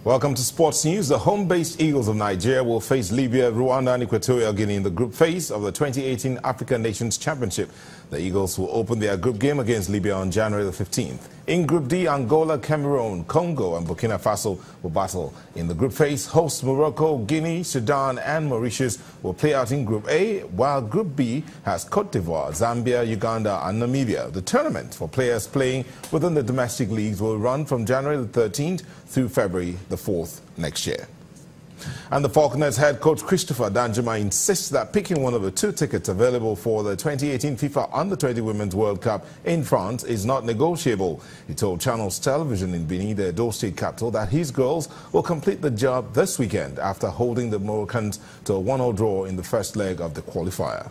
Welcome to Sports News. The home-based Eagles of Nigeria will face Libya, Rwanda and Equatorial Guinea in the group phase of the 2018 African Nations Championship. The Eagles will open their group game against Libya on January the 15th. In Group D, Angola, Cameroon, Congo and Burkina Faso will battle. In the group phase, hosts Morocco, Guinea, Sudan and Mauritius will play out in Group A, while Group B has Cote d'Ivoire, Zambia, Uganda and Namibia. The tournament for players playing within the domestic leagues will run from January the 13th through February the 4th next year. And the Falconers head coach Christopher Danjuma insists that picking one of the two tickets available for the 2018 FIFA Under-20 Women's World Cup in France is not negotiable. He told Channels Television in Benin, the Edo State capital, that his girls will complete the job this weekend after holding the Moroccans to a 1-0 draw in the first leg of the qualifier.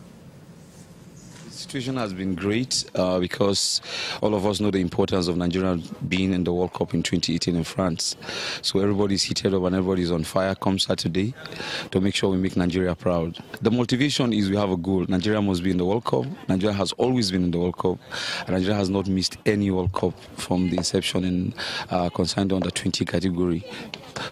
The situation has been great because all of us know the importance of Nigeria being in the World Cup in 2018 in France. So everybody's heated up and everybody's on fire come Saturday to make sure we make Nigeria proud. The motivation is we have a goal. Nigeria must be in the World Cup. Nigeria has always been in the World Cup. And Nigeria has not missed any World Cup from the inception in consigned under 20 category.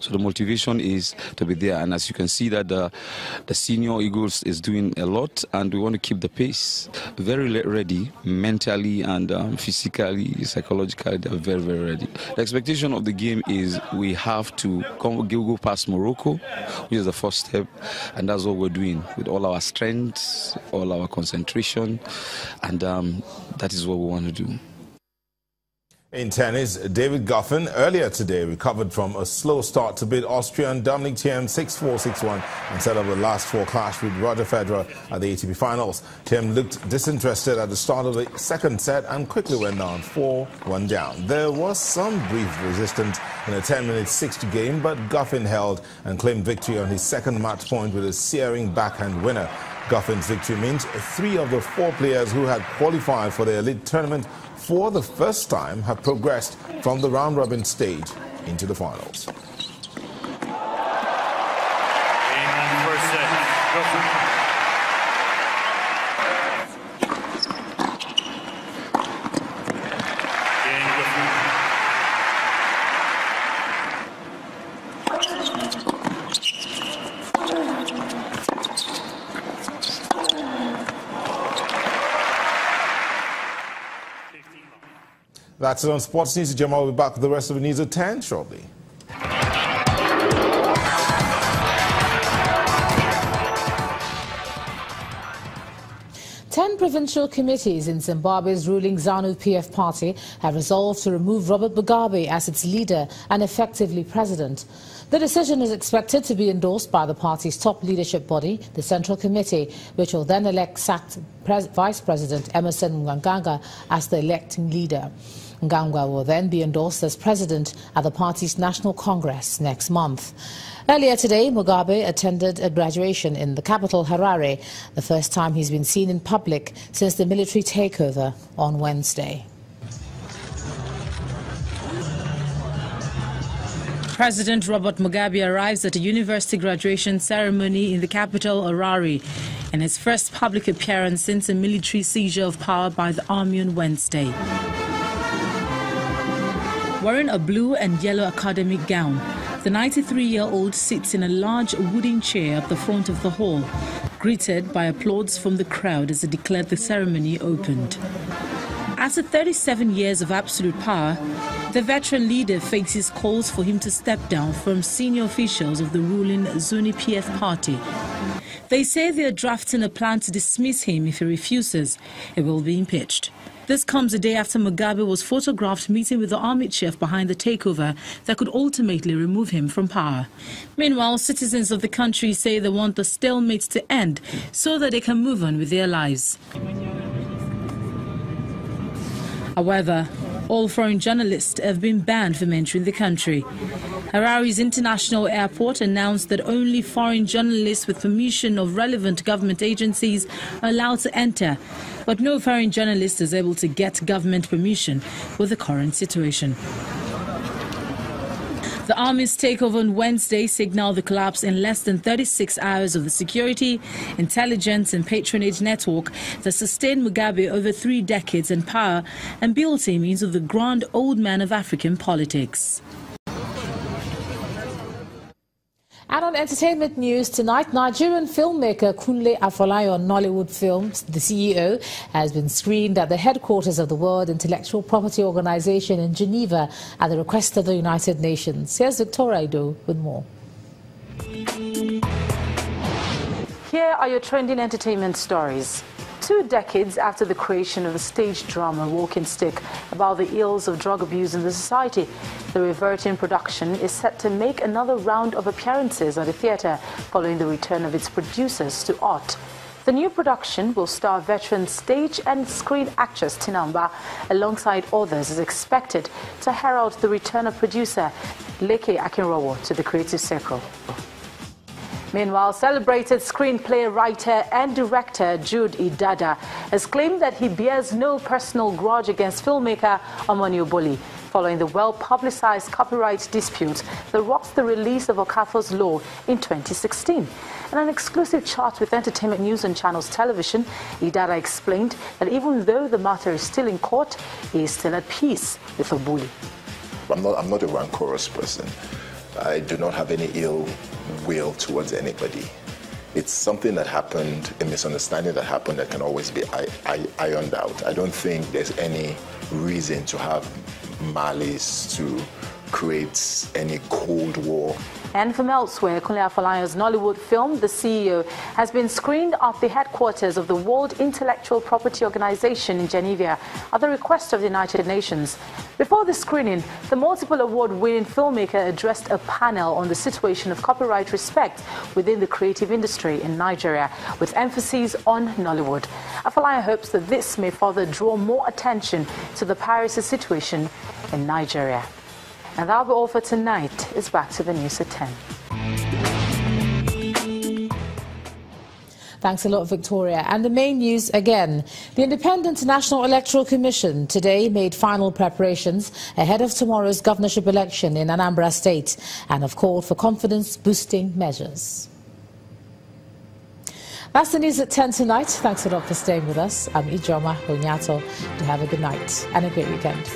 So the motivation is to be there, and as you can see that the senior Eagles is doing a lot, and we want to keep the pace. Very ready, mentally and physically, psychologically, they're very, very ready. The expectation of the game is we have to go past Morocco, which is the first step, and that's what we're doing with all our strength, all our concentration, and that is what we want to do. In tennis, David Goffin earlier today recovered from a slow start to beat Austrian Dominic Thiem 6-4, 6-1 and set up the last four clash with Roger Federer at the ATP Finals. Thiem looked disinterested at the start of the second set and quickly went down 4-1 down. There was some brief resistance in a 10-minute sixth game, but Goffin held and claimed victory on his second match point with a searing backhand winner. Goffin's victory means 3 of the 4 players who had qualified for the elite tournament for the first time have progressed from the round-robin stage into the finals. That's it on Sports News. Jamal will be back with the rest of the news at 10 shortly. 10 provincial committees in Zimbabwe's ruling ZANU-PF party have resolved to remove Robert Mugabe as its leader and effectively president. The decision is expected to be endorsed by the party's top leadership body, the Central Committee, which will then elect sacked Vice President Emmerson Mnangagwa as the electing leader. Mnangagwa will then be endorsed as president at the party's National Congress next month. Earlier today, Mugabe attended a graduation in the capital, Harare, the first time he's been seen in public since the military takeover on Wednesday. President Robert Mugabe arrives at a university graduation ceremony in the capital, Harare, in his first public appearance since a military seizure of power by the army on Wednesday. Wearing a blue and yellow academic gown, the 93-year-old sits in a large wooden chair at the front of the hall, greeted by applause from the crowd as he declared the ceremony opened. After 37 years of absolute power, the veteran leader faces calls for him to step down from senior officials of the ruling ZANU-PF party. They say they are drafting a plan to dismiss him. If he refuses, he will be impeached. This comes a day after Mugabe was photographed meeting with the army chief behind the takeover that could ultimately remove him from power. Meanwhile, citizens of the country say they want the stalemate to end so that they can move on with their lives. However, all foreign journalists have been banned from entering the country. Harare's international airport announced that only foreign journalists with permission of relevant government agencies are allowed to enter, but no foreign journalist is able to get government permission with the current situation. The army's takeover on Wednesday signaled the collapse in less than 36 hours of the security, intelligence and patronage network that sustained Mugabe over 3 decades in power and built him into the grand old man of African politics. entertainment news tonight, Nigerian filmmaker Kunle Afolayan Nollywood Films, the CEO, has been screened at the headquarters of the World Intellectual Property Organization in Geneva at the request of the United Nations. Here's Victoria Ido with more. Here are your trending entertainment stories. 2 decades after the creation of the stage drama Walking Stick about the ills of drug abuse in the society, the reverting production is set to make another round of appearances at the theatre following the return of its producers to art. The new production will star veteran stage and screen actress Tinamba alongside others, is expected to herald the return of producer Leke Akinrowo to the creative circle. Meanwhile, celebrated screenplay writer and director Jude Idada has claimed that he bears no personal grudge against filmmaker Omoni Oboli following the well-publicized copyright dispute that rocks the release of Okafor's Law in 2016. In an exclusive chat with Entertainment News and Channels Television, Idada explained that even though the matter is still in court, he is still at peace with Oboli. I'm not a rancorous person. I do not have any ill will towards anybody. It's something that happened, a misunderstanding that happened that can always be ironed out. I don't think there's any reason to have malice to create any Cold War. And from elsewhere, Kunle Afolayan's Nollywood film, The CEO, has been screened at the headquarters of the World Intellectual Property Organization in Geneva at the request of the United Nations. Before the screening, the multiple award-winning filmmaker addressed a panel on the situation of copyright respect within the creative industry in Nigeria, with emphasis on Nollywood. Afolayan hopes that this may further draw more attention to the piracy situation in Nigeria. And that'll be all for tonight. It's back to the news at 10. Thanks a lot, Victoria. And the main news again. The Independent National Electoral Commission today made final preparations ahead of tomorrow's governorship election in Anambra State and have called for confidence-boosting measures. That's the news at 10 tonight. Thanks a lot for staying with us. I'm Ijoma Onyato. Do have a good night and a great weekend.